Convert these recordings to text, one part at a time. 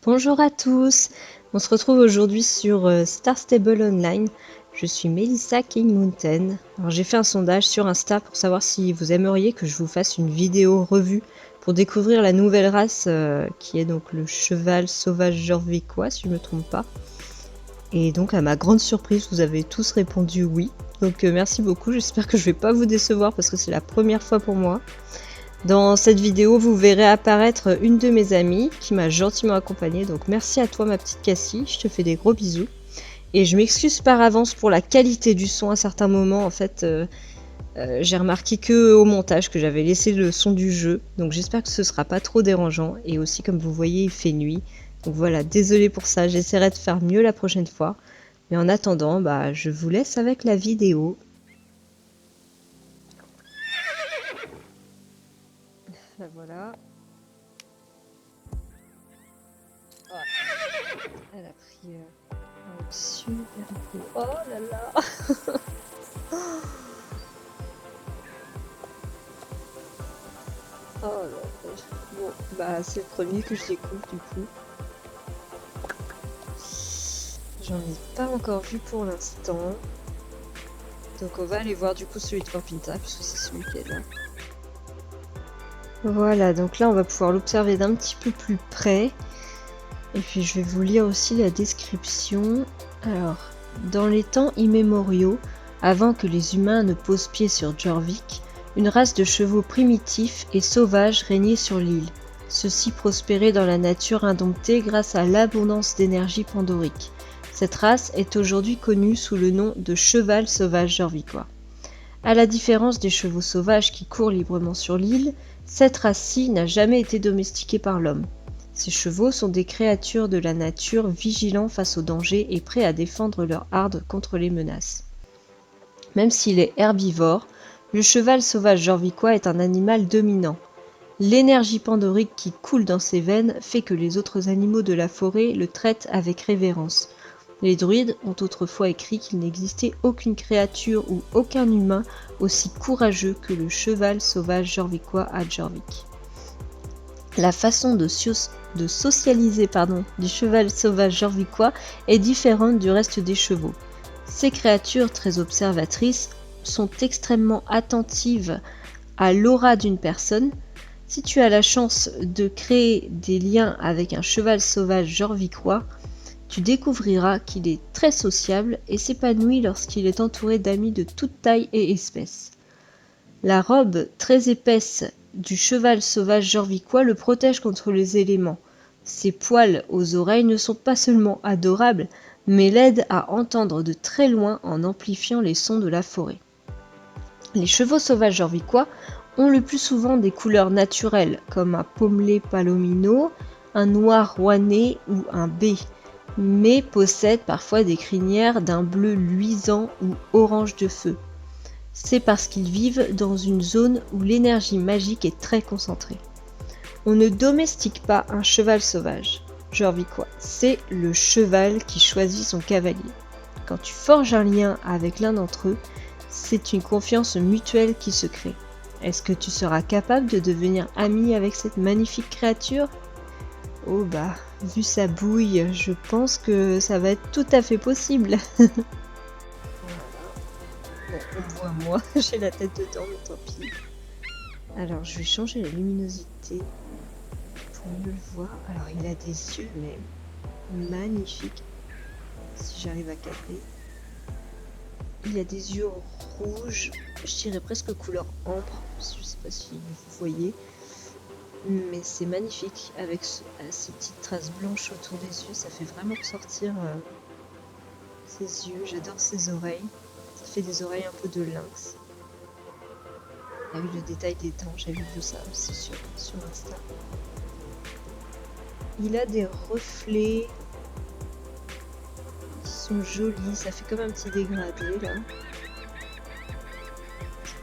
Bonjour à tous, on se retrouve aujourd'hui sur Star Stable Online. Je suis Melissa King Mountain. Alors j'ai fait un sondage sur Insta pour savoir si vous aimeriez que je vous fasse une vidéo revue pour découvrir la nouvelle race qui est donc le cheval sauvage jorvicois si je ne me trompe pas. Et donc à ma grande surprise vous avez tous répondu oui. Donc merci beaucoup, j'espère que je vais pas vous décevoir parce que c'est la première fois pour moi. Dans cette vidéo, vous verrez apparaître une de mes amies qui m'a gentiment accompagnée. Donc merci à toi ma petite Cassie, je te fais des gros bisous. Et je m'excuse par avance pour la qualité du son à certains moments. En fait, j'ai remarqué que au montage que j'avais laissé le son du jeu. Donc j'espère que ce sera pas trop dérangeant. Et aussi comme vous voyez, il fait nuit. Donc voilà, désolée pour ça, j'essaierai de faire mieux la prochaine fois. Mais en attendant, bah, je vous laisse avec la vidéo. Voilà. Elle a pris un super coup. Oh là là. Oh là là. Bon, bah c'est le premier que je découvre du coup. J'en ai pas encore vu pour l'instant. Donc on va aller voir du coup celui de Campinta puisque c'est celui qui est là. Voilà, donc là on va pouvoir l'observer d'un petit peu plus près. Et puis je vais vous lire aussi la description. Alors, dans les temps immémoriaux, avant que les humains ne posent pied sur Jorvik, une race de chevaux primitifs et sauvages régnait sur l'île. Ceux-ci prospéraient dans la nature indomptée grâce à l'abondance d'énergie pandorique. Cette race est aujourd'hui connue sous le nom de cheval sauvage jorvicois. À la différence des chevaux sauvages qui courent librement sur l'île, cette race-ci n'a jamais été domestiquée par l'homme. Ces chevaux sont des créatures de la nature vigilants face aux dangers et prêts à défendre leur harde contre les menaces. Même s'il est herbivore, le cheval sauvage jorvicois est un animal dominant. L'énergie pandorique qui coule dans ses veines fait que les autres animaux de la forêt le traitent avec révérence. Les druides ont autrefois écrit qu'il n'existait aucune créature ou aucun humain aussi courageux que le cheval sauvage jorvicois à Jorvik. La façon de socialiser du cheval sauvage jorvicois est différente du reste des chevaux. Ces créatures très observatrices sont extrêmement attentives à l'aura d'une personne. Si tu as la chance de créer des liens avec un cheval sauvage jorvicois, tu découvriras qu'il est très sociable et s'épanouit lorsqu'il est entouré d'amis de toute taille et espèce. La robe très épaisse du cheval sauvage jorvicois le protège contre les éléments. Ses poils aux oreilles ne sont pas seulement adorables, mais l'aident à entendre de très loin en amplifiant les sons de la forêt. Les chevaux sauvages jorvicois ont le plus souvent des couleurs naturelles, comme un pommelé palomino, un noir rouennais ou un bai, mais possèdent parfois des crinières d'un bleu luisant ou orange de feu. C'est parce qu'ils vivent dans une zone où l'énergie magique est très concentrée. On ne domestique pas un cheval sauvage, jorvicois, c'est le cheval qui choisit son cavalier. Quand tu forges un lien avec l'un d'entre eux, c'est une confiance mutuelle qui se crée. Est-ce que tu seras capable de devenir ami avec cette magnifique créature ? Oh bah, vu sa bouille, je pense que ça va être tout à fait possible. Bon, on me voit moi, j'ai la tête dedans, mais tant pis. Alors, je vais changer la luminosité pour mieux le voir. Alors, il a des yeux, mais magnifiques. Si j'arrive à cadrer. Il a des yeux rouges, je dirais presque couleur ambre. Je sais pas si vous voyez. Mais c'est magnifique. Avec ces petites traces blanches autour des yeux, ça fait vraiment ressortir ses yeux. J'adore ses oreilles. Ça fait des oreilles un peu de lynx. Ah oui, le détail des dents, j'avais vu ça aussi sur Insta. Il a des reflets qui sont jolis, ça fait comme un petit dégradé là.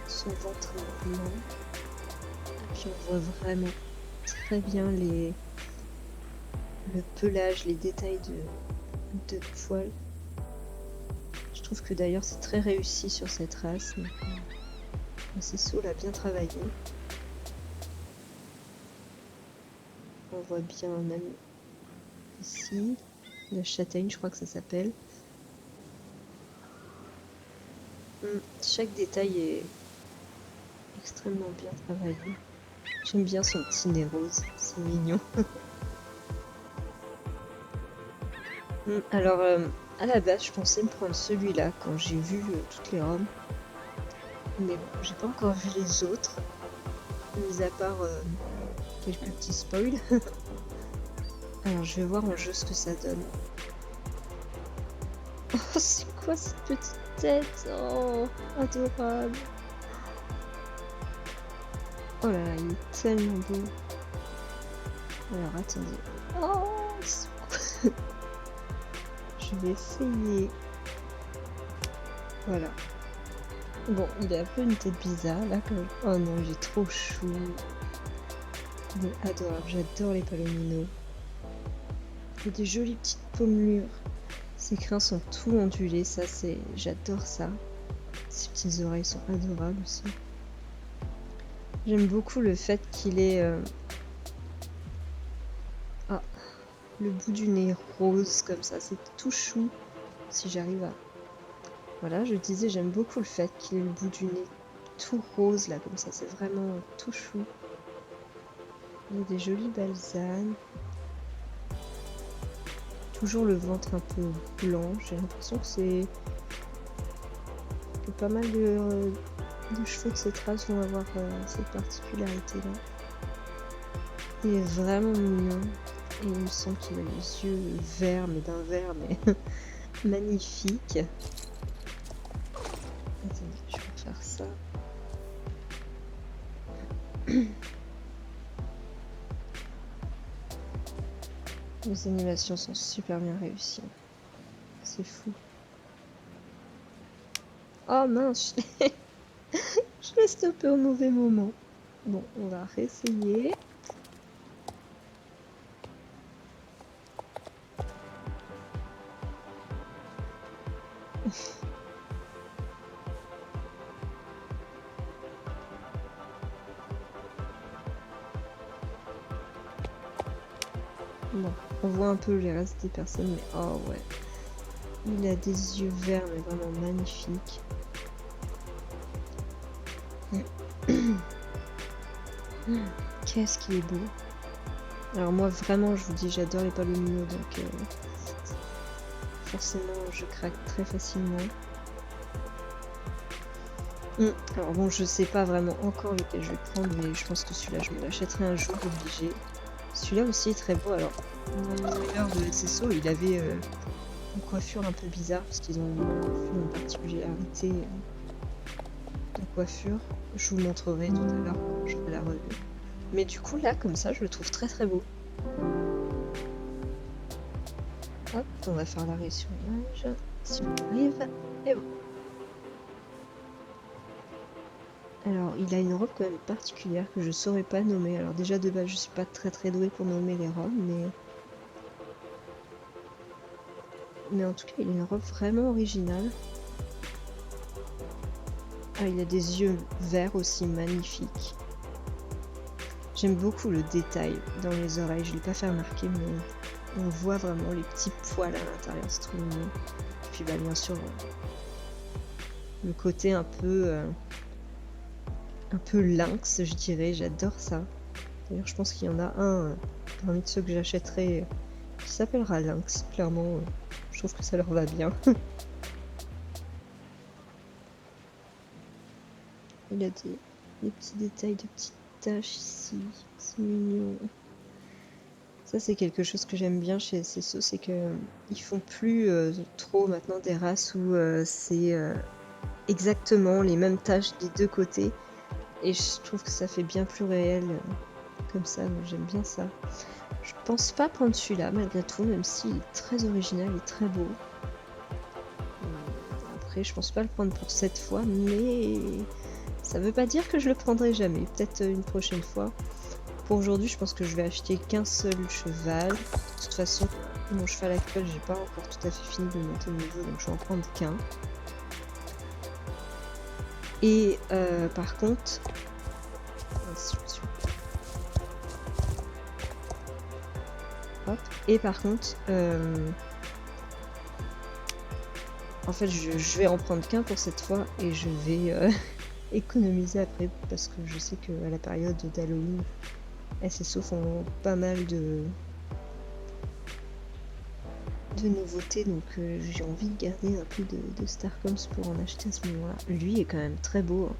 Son ventre est blanc. Et puis on voit vraiment très bien le pelage, les détails de poils. Je trouve que d'ailleurs c'est très réussi sur cette race. Cécile a bien travaillé. On voit bien même ici. La châtaigne, je crois que ça s'appelle. Chaque détail est extrêmement bien travaillé. J'aime bien son petit nez rose, c'est mignon. Alors, à la base, je pensais me prendre celui-là quand j'ai vu toutes les robes. Mais bon, j'ai pas encore vu les autres, mis à part quelques petits spoils. Alors, je vais voir en jeu ce que ça donne. Oh, c'est quoi cette petite tête? Oh, adorable. Oh là là, il est tellement beau. Alors, attendez. Oh, je vais essayer. Voilà. Bon, il a un peu une tête bizarre là quand même. Oh non, il est trop chou. Il est adorable, j'adore les palominos. Il a des jolies petites pommures. Ses crins sont tout ondulés, ça c'est... J'adore ça. Ses petites oreilles sont adorables aussi. J'aime beaucoup le fait qu'il ait... Ah, le bout du nez rose comme ça, c'est tout chou. Si j'arrive à... Voilà, je disais, j'aime beaucoup le fait qu'il ait le bout du nez tout rose là, comme ça, c'est vraiment tout chou. Il y a des jolies balsanes. Toujours le ventre un peu blanc, j'ai l'impression que c'est... que pas mal de chevaux de cette race vont avoir cette particularité-là. Il est vraiment mignon. Et il me semble qu'il a les yeux verts, mais d'un vert, mais magnifique. Attendez, je vais faire ça. Les animations sont super bien réussies. C'est fou. Oh mince, je l'ai stoppé au mauvais moment. Bon, on va réessayer. Bon, on voit un peu les restes des personnes, mais oh ouais. Il a des yeux verts, mais vraiment magnifiques. Qu'est-ce qu'il est beau. Alors moi, vraiment, je vous dis, j'adore les palominos, donc forcément, je craque très facilement. Alors bon, je sais pas vraiment encore lequel je vais prendre, mais je pense que celui-là, je me l'achèterai un jour, obligé. Celui-là aussi est très beau. Alors, mon meilleur de SSO, il avait une coiffure un peu bizarre, parce qu'ils ont fait une particularité de coiffure. Je vous montrerai tout à l'heure quand je ferai la revue. Mais du coup, là, comme ça, je le trouve très très beau. Hop, on va faire l'arrêt sur l'image, si on arrive, et bon. Alors, il a une robe quand même particulière que je saurais pas nommer. Alors déjà, de base, je suis pas très très douée pour nommer les robes, mais en tout cas, il a une robe vraiment originale. Ah, il a des yeux verts aussi magnifiques. J'aime beaucoup le détail dans les oreilles. Je l'ai pas fait remarquer, mais on voit vraiment les petits poils à l'intérieur, c'est trop mignon. Et puis bah, bien sûr, le côté un peu lynx, je dirais, j'adore ça. D'ailleurs, je pense qu'il y en a un parmi ceux que j'achèterai qui s'appellera lynx, clairement. Je trouve que ça leur va bien. Il a des petits détails, de petites taches ici, c'est mignon. Ça, c'est quelque chose que j'aime bien chez SSO, c'est que ils font plus trop maintenant des races où c'est exactement les mêmes taches des deux côtés. Et je trouve que ça fait bien plus réel comme ça, donc j'aime bien ça. Je pense pas prendre celui-là malgré tout, même s'il est très original et très beau. Après, je pense pas le prendre pour cette fois, mais ça veut pas dire que je le prendrai jamais. Peut-être une prochaine fois. Pour aujourd'hui, je pense que je vais acheter qu'un seul cheval. De toute façon, mon cheval actuel, j'ai pas encore tout à fait fini de monter le niveau, donc je vais en prendre qu'un. Et par contre, Hop. Et par contre, en fait, je vais en prendre qu'un pour cette fois et je vais économiser après parce que je sais qu'à la période d'Halloween, SSO font pas mal de nouveautés, donc j'ai envie de garder un peu de Starcoms pour en acheter à ce moment-là. Lui est quand même très beau. Hein.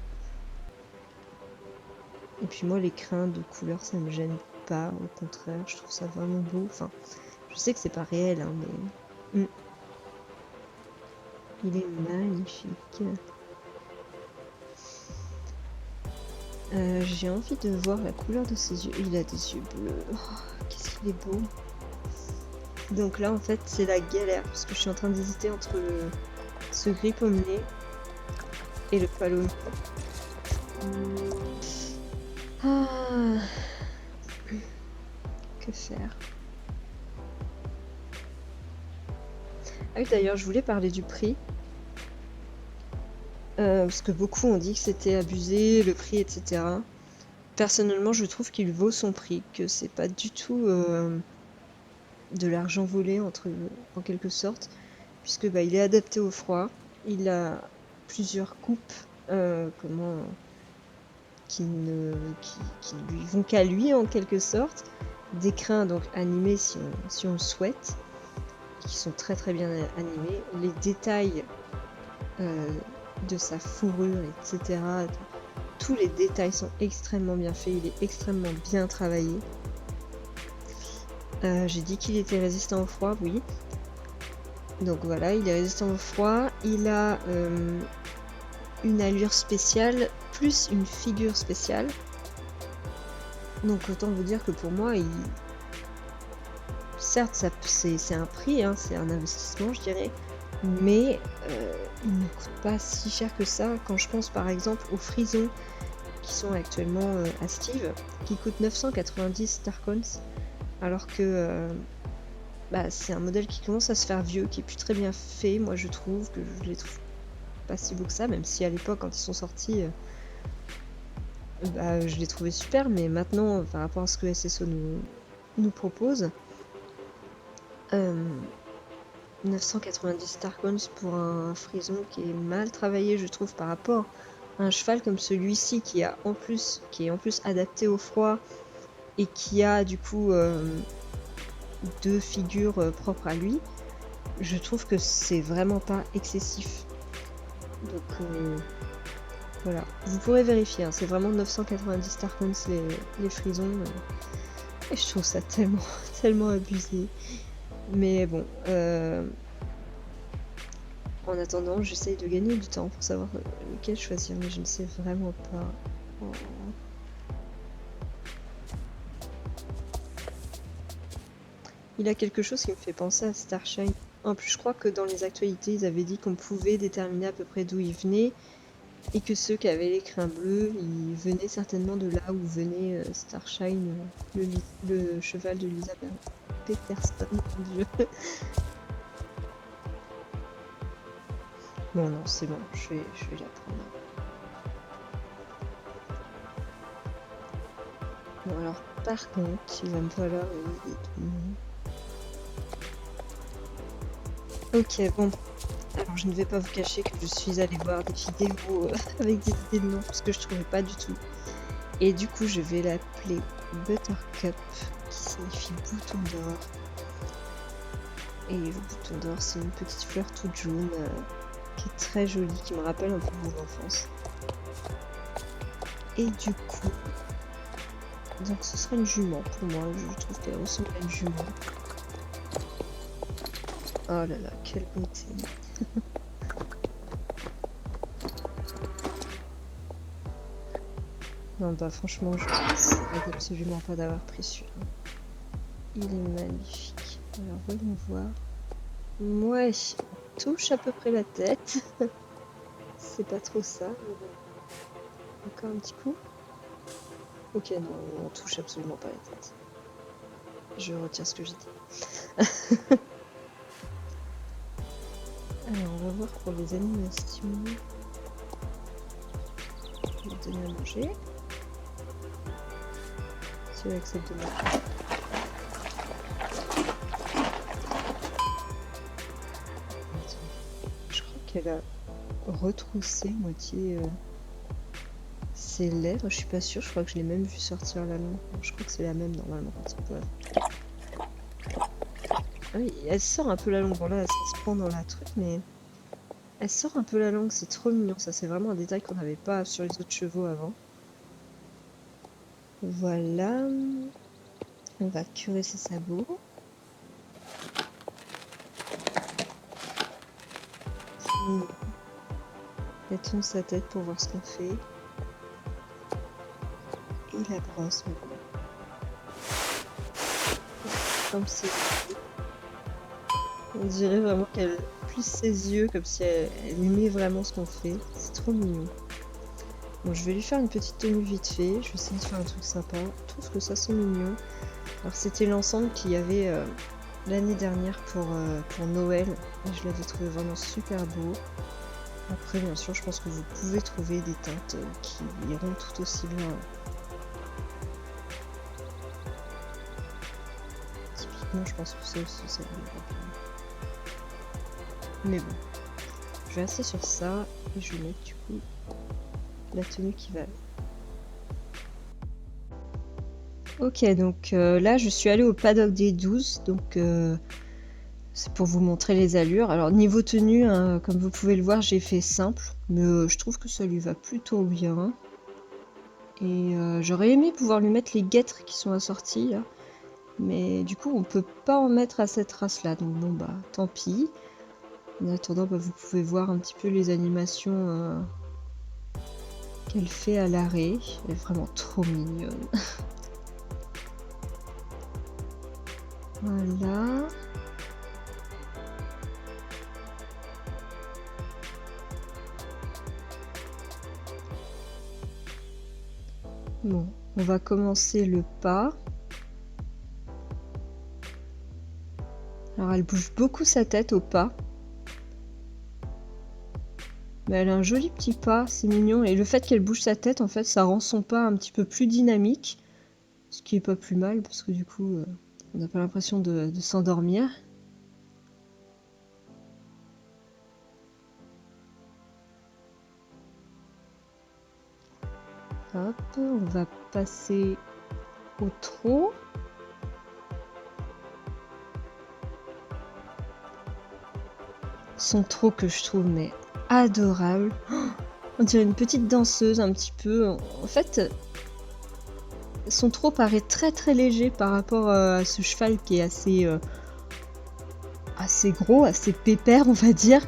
Et puis moi, les crins de couleur, ça me gêne pas. Au contraire, je trouve ça vraiment beau. Enfin, je sais que c'est pas réel, hein, mais il est magnifique. J'ai envie de voir la couleur de ses yeux. Il a des yeux bleus. Oh, qu'est-ce qu'il est beau. Donc là, en fait, c'est la galère parce que je suis en train d'hésiter entre ce gris pommelé et le palomino. Ah, que faire? Ah oui, d'ailleurs, je voulais parler du prix. Parce que beaucoup ont dit que c'était abusé, le prix, etc. Personnellement, je trouve qu'il vaut son prix, que c'est pas du tout de l'argent volé en quelque sorte, puisque bah, il est adapté au froid, il a plusieurs coupes qui ne lui vont qu'à lui en quelque sorte, des crins donc animés si on le souhaite, qui sont très très bien animés, les détails de sa fourrure, etc. Tous les détails sont extrêmement bien faits, il est extrêmement bien travaillé. J'ai dit qu'il était résistant au froid, oui. Donc voilà, il est résistant au froid, il a une allure spéciale, plus une figure spéciale. Donc autant vous dire que pour moi, certes c'est un prix, hein, c'est un investissement je dirais, mais il ne coûte pas si cher que ça quand je pense par exemple aux frisons qui sont actuellement à Steve, qui coûtent 990 Starcoins, alors que bah, c'est un modèle qui commence à se faire vieux, qui est plus très bien fait, moi je trouve, que je les trouve pas si beaux que ça, même si à l'époque quand ils sont sortis, bah, je les trouvais super, mais maintenant par rapport à ce que SSO nous propose, 990 Starcoins pour un frison qui est mal travaillé, je trouve, par rapport à un cheval comme celui-ci qui est en plus adapté au froid et qui a du coup deux figures propres à lui, je trouve que c'est vraiment pas excessif. Donc voilà, vous pourrez vérifier, hein, c'est vraiment 990 Starcoins les frisons, et je trouve ça tellement, tellement abusé. Mais bon, en attendant, j'essaye de gagner du temps pour savoir lequel choisir, mais je ne sais vraiment pas. Oh. Il a quelque chose qui me fait penser à Starshine. En plus, je crois que dans les actualités, ils avaient dit qu'on pouvait déterminer à peu près d'où il venait, et que ceux qui avaient les crins bleus, ils venaient certainement de là où venait Starshine, le cheval de Lisa Peterson, mon dieu. Bon non, c'est bon, je vais la prendre. Bon alors, par contre, il va me falloir une idée de nom. Ok, bon. Alors je ne vais pas vous cacher que je suis allée voir des vidéos avec des idées de nom, parce que je trouvais pas du tout. Et du coup, je vais l'appeler Buttercup, qui signifie bouton d'or. Et le bouton d'or, c'est une petite fleur toute jaune, qui est très jolie, qui me rappelle un peu mon enfance. Et du coup, donc ce sera une jument pour moi, je trouve qu'elle ressemble à une jument. Oh là là, quelle beauté. Non bah franchement, je regrette absolument pas d'avoir pris celui-là. Il est magnifique. Alors voyons voir. Ouais, on touche à peu près la tête. C'est pas trop ça. Encore un petit coup. Ok, non, on touche absolument pas la tête. Je retire ce que j'ai dit. Alors, on va voir pour les animations. Je vais donner à manger. Si elle accepte de manger. qu'elle a retroussé moitié ses lèvres. Je suis pas sûre, je crois que je l'ai même vu sortir la langue. Je crois que c'est la même normalement quand il peut. Ah oui, elle sort un peu la langue. Bon là, ça se prend dans la truc, mais elle sort un peu la langue. C'est trop mignon. Ça, c'est vraiment un détail qu'on n'avait pas sur les autres chevaux avant. Voilà. On va curer ses sabots. Elle tourne sa tête pour voir ce qu'on fait. Et la brosse maintenant. Comme c'est. On dirait vraiment qu'elle plisse ses yeux comme si elle aimait vraiment ce qu'on fait. C'est trop mignon. Bon, je vais lui faire une petite tenue vite fait. Je vais essayer de faire un truc sympa. Je trouve que ça c'est mignon. Alors c'était l'ensemble qu'il y avait l'année dernière pour Noël. Et je l'avais trouvé vraiment super beau. Après bien sûr je pense que vous pouvez trouver des teintes qui iront tout aussi bien. Typiquement je pense que ça aussi ça va bien. Mais bon. Je vais rester sur ça et je vais mettre du coup la tenue qui va. Ok, donc là je suis allée au paddock des 12, donc c'est pour vous montrer les allures. Alors niveau tenue, hein, comme vous pouvez le voir, j'ai fait simple, mais je trouve que ça lui va plutôt bien. Et j'aurais aimé pouvoir lui mettre les guêtres qui sont assorties, là. Mais du coup on peut pas en mettre à cette race là, donc bon bah tant pis. En attendant, bah, vous pouvez voir un petit peu les animations qu'elle fait à l'arrêt. Elle est vraiment trop mignonne. Voilà. Bon, on va commencer le pas. Alors elle bouge beaucoup sa tête au pas. Mais elle a un joli petit pas, c'est mignon. Et le fait qu'elle bouge sa tête, en fait, ça rend son pas un petit peu plus dynamique. Ce qui est pas plus mal, parce que du coup, on n'a pas l'impression de s'endormir. Hop, on va passer au trot. Son trot que je trouve mais adorable. Oh, on dirait une petite danseuse un petit peu. En fait, son trot paraît très très léger par rapport à ce cheval qui est assez gros, assez pépère on va dire.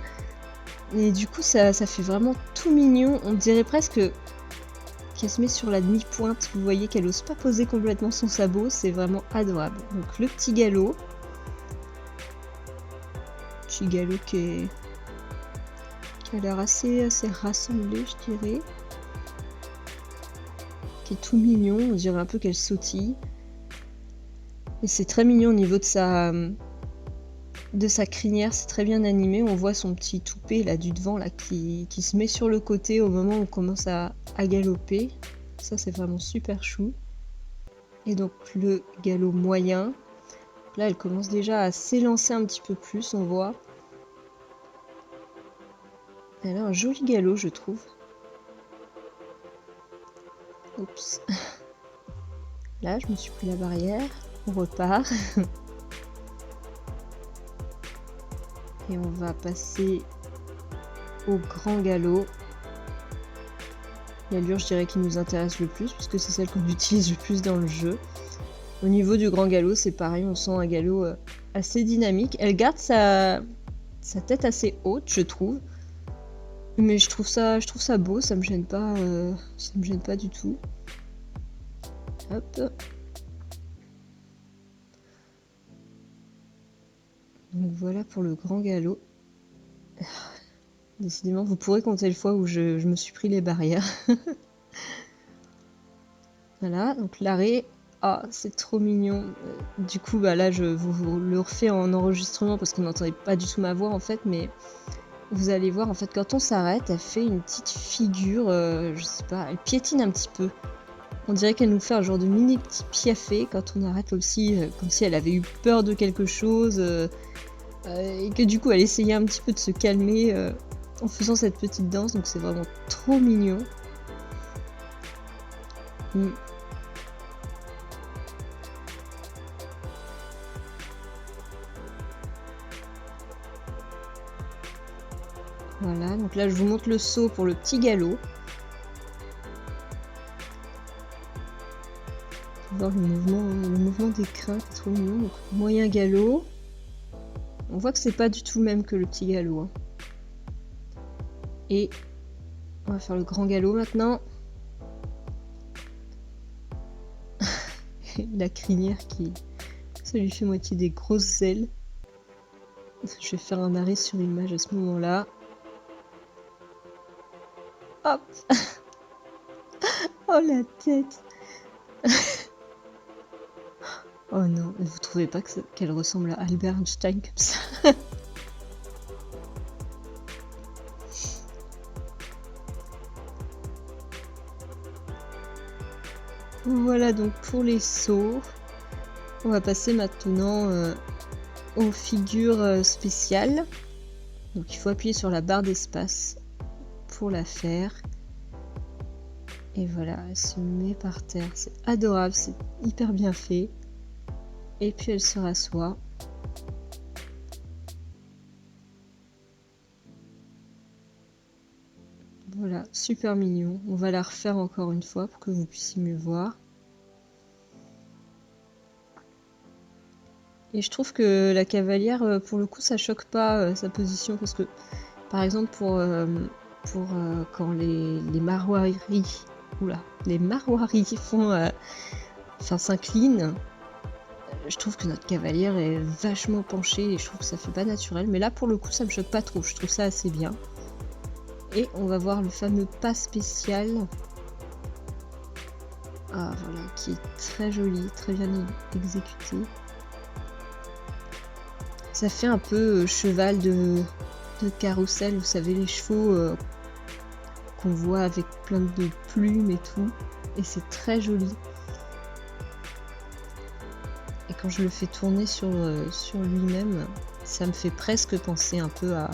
Et du coup ça fait vraiment tout mignon. On dirait presque qu'elle se met sur la demi-pointe. Vous voyez qu'elle ose pas poser complètement son sabot. C'est vraiment adorable. Donc le petit galop. Petit galop qui a l'air assez rassemblé je dirais. Qui est tout mignon. On dirait un peu qu'elle sautille. Et c'est très mignon au niveau de sa crinière, c'est très bien animé. On voit son petit toupet là du devant là qui se met sur le côté au moment où on commence à galoper. Ça c'est vraiment super chou. Et donc le galop moyen. Là elle commence déjà à s'élancer un petit peu plus, on voit. Elle a un joli galop je trouve. Oups. Là je me suis pris la barrière. On repart. Et on va passer au grand galop. L'allure, je dirais, qui nous intéresse le plus, puisque c'est celle qu'on utilise le plus dans le jeu. Au niveau du grand galop, c'est pareil, on sent un galop assez dynamique. Elle garde sa tête assez haute, je trouve. Mais je trouve ça beau, ça me gêne pas du tout. Hop. Donc voilà pour le grand galop. Décidément, vous pourrez compter le fois où je me suis pris les barrières. Voilà, donc l'arrêt. Ah, c'est trop mignon. Du coup, bah là, je vous le refais en enregistrement parce qu'on n'entendait pas du tout ma voix en fait, mais vous allez voir, en fait, quand on s'arrête, elle fait une petite figure, je sais pas, elle piétine un petit peu. On dirait qu'elle nous fait un genre de mini petit piafé quand on arrête aussi, comme si elle avait eu peur de quelque chose. Et que du coup elle essayait un petit peu de se calmer. en faisant cette petite danse, donc c'est vraiment trop mignon. Voilà, donc là je vous montre le saut pour le petit galop. Voir le mouvement des crins qui est trop mignon. Donc, moyen galop. On voit que c'est pas du tout le même que le petit galop. Hein. Et on va faire le grand galop maintenant. La crinière qui... Ça lui fait moitié des grosses ailes. Je vais faire un arrêt sur l'image à ce moment-là. Hop. Oh la tête. Oh non, vous trouvez pas qu'elle ressemble à Albert Einstein comme ça? Voilà donc pour les sauts. On va passer maintenant aux figures spéciales. Donc il faut appuyer sur la barre d'espace pour la faire. Et voilà, elle se met par terre. C'est adorable, c'est hyper bien fait. Et puis elle se rassoit. Voilà, super mignon. On va la refaire encore une fois pour que vous puissiez mieux voir. Et je trouve que la cavalière, pour le coup, ça choque pas sa position. Parce que, par exemple, pour quand les Marwaris, les Marwaris s'inclinent, je trouve que notre cavalière est vachement penchée et je trouve que ça fait pas naturel. Mais là, pour le coup, ça me choque pas trop. Je trouve ça assez bien. Et on va voir le fameux pas spécial. Ah voilà, qui est très joli, très bien exécuté. Ça fait un peu cheval de carrousel, vous savez, les chevaux qu'on voit avec plein de plumes et tout. Et c'est très joli. Et quand je le fais tourner sur lui-même, ça me fait presque penser un peu à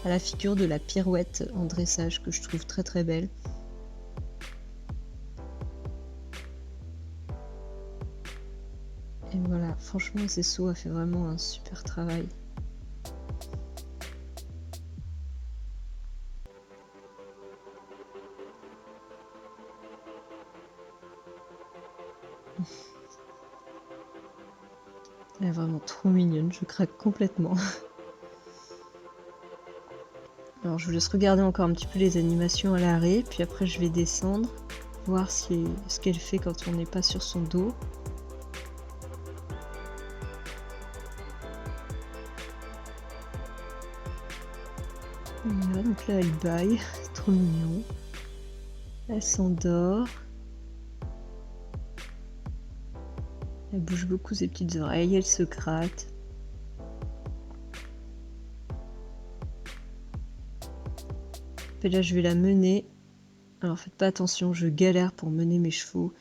la figure de la pirouette en dressage que je trouve très très belle. Et voilà, franchement, Zesso a fait vraiment un super travail. Elle est vraiment trop mignonne, je craque complètement. Alors je vous laisse regarder encore un petit peu les animations à l'arrêt, puis après je vais descendre, voir ce qu'elle fait quand on n'est pas sur son dos. Voilà, donc là elle baille, c'est trop mignon. Elle s'endort. Elle bouge beaucoup ses petites oreilles, elle se gratte. Et là je vais la mener. Alors faites pas attention, je galère pour mener mes chevaux.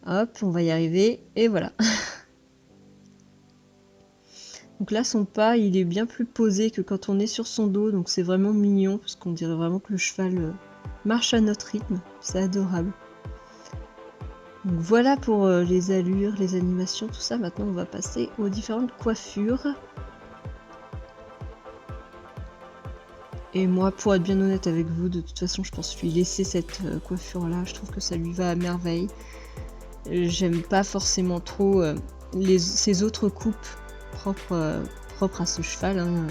Hop, on va y arriver, et voilà. Donc là son pas il est bien plus posé que quand on est sur son dos, donc c'est vraiment mignon, parce qu'on dirait vraiment que le cheval marche à notre rythme, c'est adorable. Donc voilà pour les allures, les animations, tout ça. Maintenant on va passer aux différentes coiffures. Et moi, pour être bien honnête avec vous, de toute façon je pense lui laisser cette coiffure là, je trouve que ça lui va à merveille. J'aime pas forcément trop ces autres coupes propres à ce cheval, hein.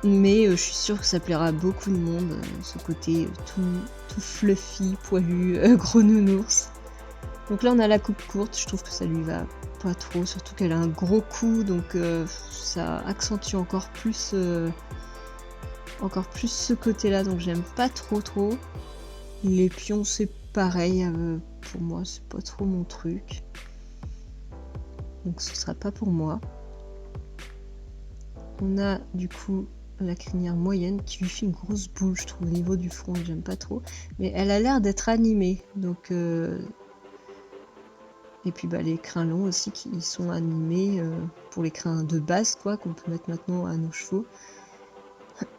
Mais je suis sûre que ça plaira à beaucoup de monde, ce côté tout fluffy, poilu, gros nounours. Donc là on a la coupe courte, je trouve que ça lui va pas trop, surtout qu'elle a un gros cou, donc ça accentue encore plus ce côté là, donc j'aime pas trop. Les pions c'est pareil, pour moi c'est pas trop mon truc, donc ce sera pas pour moi. On a du coup la crinière moyenne qui lui fait une grosse boule, je trouve, au niveau du front, j'aime pas trop, mais elle a l'air d'être animée, donc et puis bah, les crins longs aussi qui sont animés pour les crins de base quoi, qu'on peut mettre maintenant à nos chevaux.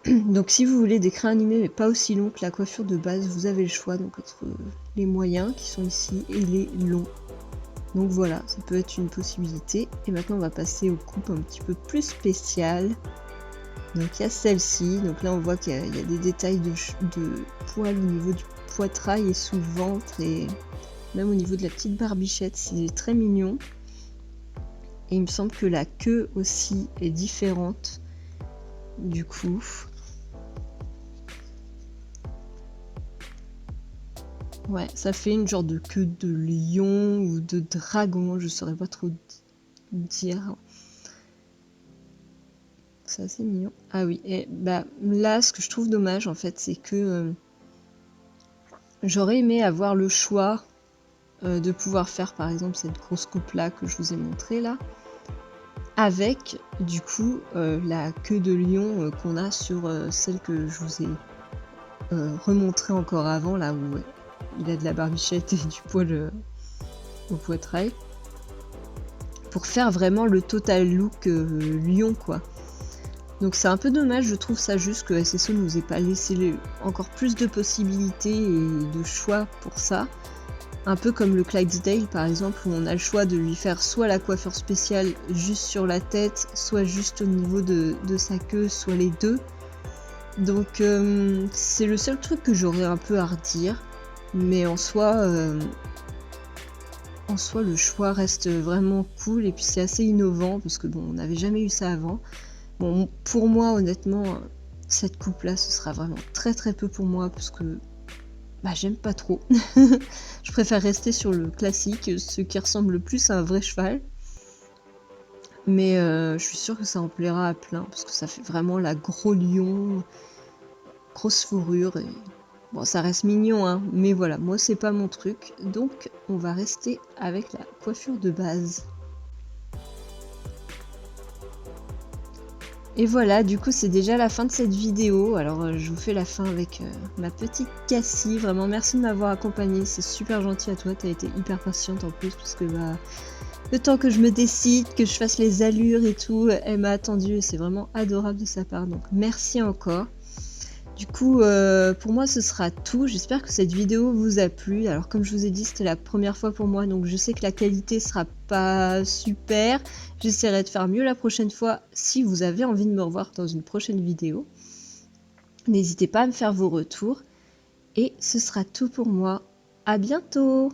Donc si vous voulez des crins animés mais pas aussi longs que la coiffure de base, vous avez le choix donc entre les moyens qui sont ici et les longs. Donc voilà, ça peut être une possibilité. Et maintenant on va passer aux coupes un petit peu plus spéciales. Donc il y a celle-ci, donc là on voit qu'il y a des détails de poils au niveau du poitrail et sous le ventre et même au niveau de la petite barbichette, c'est très mignon. Et il me semble que la queue aussi est différente du coup. Ouais, ça fait une genre de queue de lion ou de dragon, je saurais pas trop dire. C'est assez mignon. Ah oui, et bah là, ce que je trouve dommage en fait, c'est que j'aurais aimé avoir le choix de pouvoir faire par exemple cette grosse coupe là que je vous ai montré là, avec du coup la queue de lion qu'on a sur celle que je vous ai remontré encore avant là où il a de la barbichette et du poil au poitrail, pour faire vraiment le total look lion quoi. Donc c'est un peu dommage, je trouve ça juste que SSO nous ait pas laissé encore plus de possibilités et de choix pour ça. Un peu comme le Clydesdale par exemple, où on a le choix de lui faire soit la coiffure spéciale juste sur la tête, soit juste au niveau de sa queue, soit les deux. Donc c'est le seul truc que j'aurais un peu à redire, mais en soi le choix reste vraiment cool et puis c'est assez innovant parce que bon, on n'avait jamais eu ça avant. Bon, pour moi, honnêtement, cette coupe-là, ce sera vraiment très très peu pour moi parce que bah, j'aime pas trop. Je préfère rester sur le classique, ce qui ressemble plus à un vrai cheval. Mais je suis sûre que ça en plaira à plein parce que ça fait vraiment la gros lion, grosse fourrure. Et... bon, ça reste mignon, hein, mais voilà, moi c'est pas mon truc. Donc on va rester avec la coiffure de base. Et voilà, du coup c'est déjà la fin de cette vidéo. Alors je vous fais la fin avec ma petite Cassie. Vraiment merci de m'avoir accompagnée, c'est super gentil à toi, t'as été hyper patiente en plus parce que bah, le temps que je me décide, que je fasse les allures et tout, elle m'a attendu et c'est vraiment adorable de sa part. Donc merci encore. Du coup, pour moi, ce sera tout. J'espère que cette vidéo vous a plu. Alors, comme je vous ai dit, c'était la première fois pour moi, donc je sais que la qualité sera pas super. J'essaierai de faire mieux la prochaine fois. Si vous avez envie de me revoir dans une prochaine vidéo, n'hésitez pas à me faire vos retours. Et ce sera tout pour moi. À bientôt!